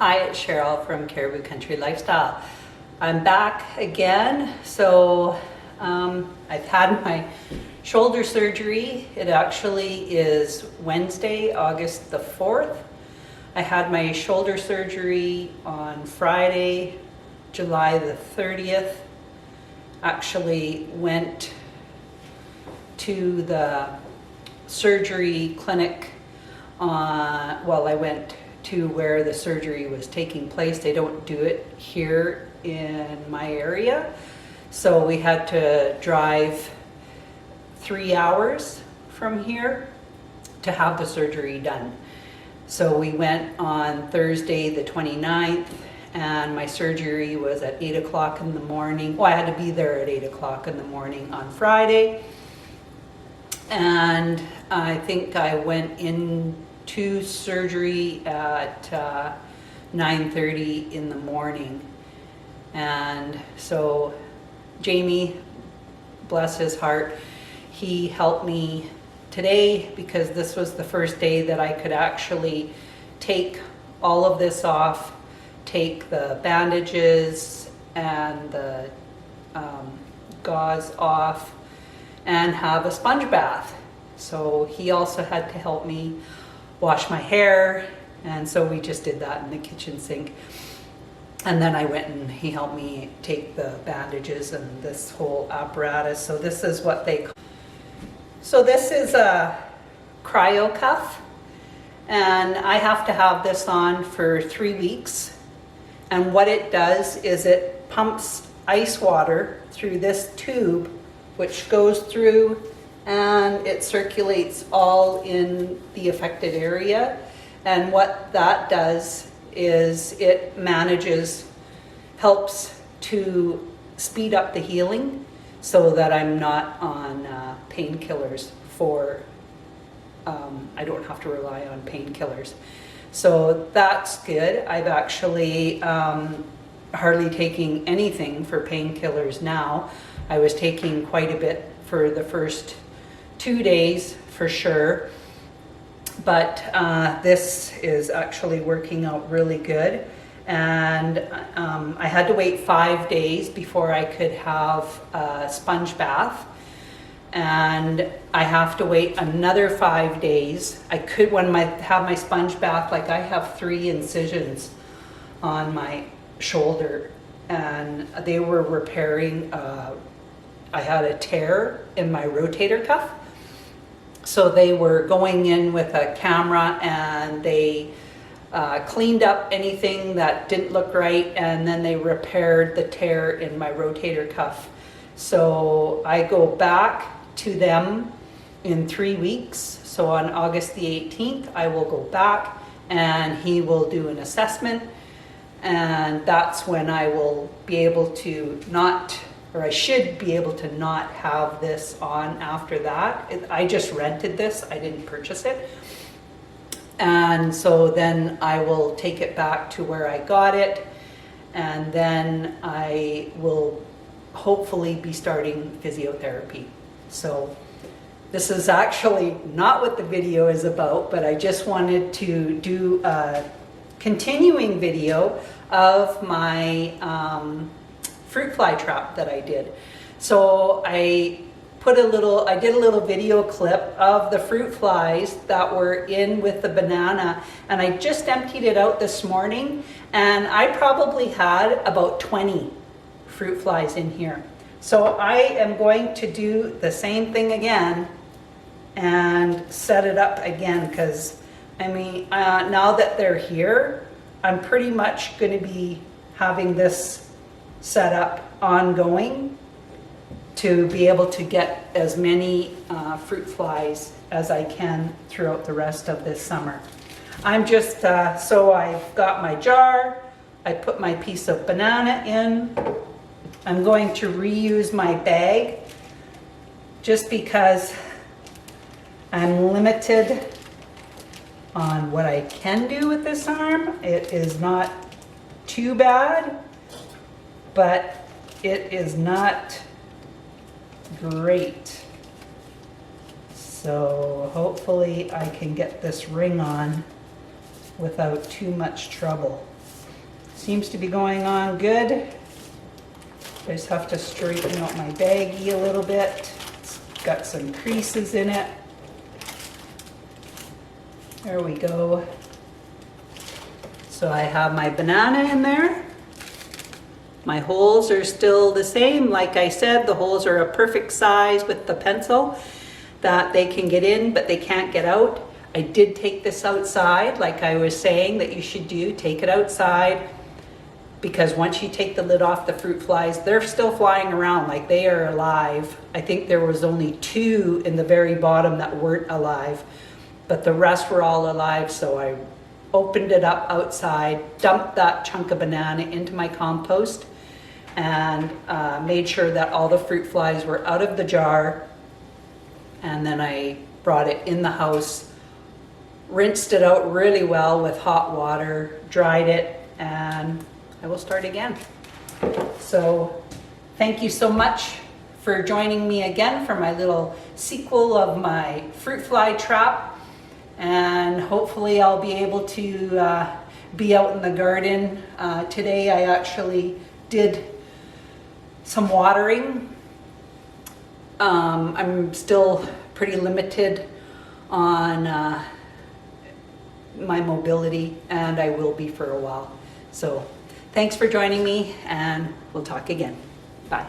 Hi, it's Cheryl from Caribou Country Lifestyle. I'm back again. So I've had my shoulder surgery. It actually is Wednesday, August the 4th. I had my shoulder surgery on Friday, July the 30th. Actually went to the surgery clinic I went to where the surgery was taking place. They don't do it here in my area. So we had to drive 3 hours from here to have the surgery done. So we went on Thursday the 29th and my surgery was at 8 o'clock in the morning. Well, I had to be there at 8 o'clock in the morning on Friday. And I think I went into surgery at 9:30 in the morning. And so Jamie, bless his heart, he helped me today because this was the first day that I could actually take all of this off, take the bandages and the gauze off, and have a sponge bath. So he also had to help me wash my hair, and so we just did that in the kitchen sink. And then I went and he helped me take the bandages and this whole apparatus. So this is what they call. So this is a cryo cuff, and I have to have this on for 3 weeks. And what it does is it pumps ice water through this tube, which goes through and it circulates all in the affected area. And what that does is it helps to speed up the healing so that I'm not on painkillers I don't have to rely on painkillers. So that's good. I've actually hardly taking anything for painkillers now. I was taking quite a bit for the first 2 days for sure, but this is actually working out really good. And I had to wait 5 days before I could have a sponge bath, and I have to wait another 5 days. I could, when I have my sponge bath, like I have 3 incisions on my shoulder, and they were repairing. I had a tear in my rotator cuff, so they were going in with a camera and they cleaned up anything that didn't look right, and then they repaired the tear in my rotator cuff. So I go back to them in 3 weeks. So on August the 18th, I will go back and he will do an assessment, and that's when I will be able to I should be able to not have this on after that. I just rented this, I didn't purchase it. And so then I will take it back to where I got it, and then I will hopefully be starting physiotherapy. So this is actually not what the video is about, but I just wanted to do a continuing video of my fruit fly trap that I did. So I did a little video clip of the fruit flies that were in with the banana, and I just emptied it out this morning, and I probably had about 20 fruit flies in here. So I am going to do the same thing again and set it up again, because I mean, now that they're here, I'm pretty much going to be having this set up ongoing to be able to get as many fruit flies as I can throughout the rest of this summer. I'm just, so I've got my jar, I put my piece of banana in. I'm going to reuse my bag just because I'm limited on what I can do with this arm. It is not too bad, but it is not great. So hopefully I can get this ring on without too much trouble. Seems to be going on good. I just have to straighten out my baggie a little bit. It's got some creases in it. There we go. So I have my banana in there. My holes are still the same. Like I said, the holes are a perfect size with the pencil that they can get in, but they can't get out. I did take this outside, like I was saying that you should do. Take it outside, because once you take the lid off, the fruit flies, they're still flying around like they are alive. I think there was only 2 in the very bottom that weren't alive, but the rest were all alive. So I opened it up outside, dumped that chunk of banana into my compost, and made sure that all the fruit flies were out of the jar. And then I brought it in the house, rinsed it out really well with hot water, dried it, and I will start again. So thank you so much for joining me again for my little sequel of my fruit fly trap. And hopefully I'll be able to be out in the garden. Today I actually did some watering. I'm still pretty limited on my mobility, and I will be for a while. So thanks for joining me, and we'll talk again. Bye.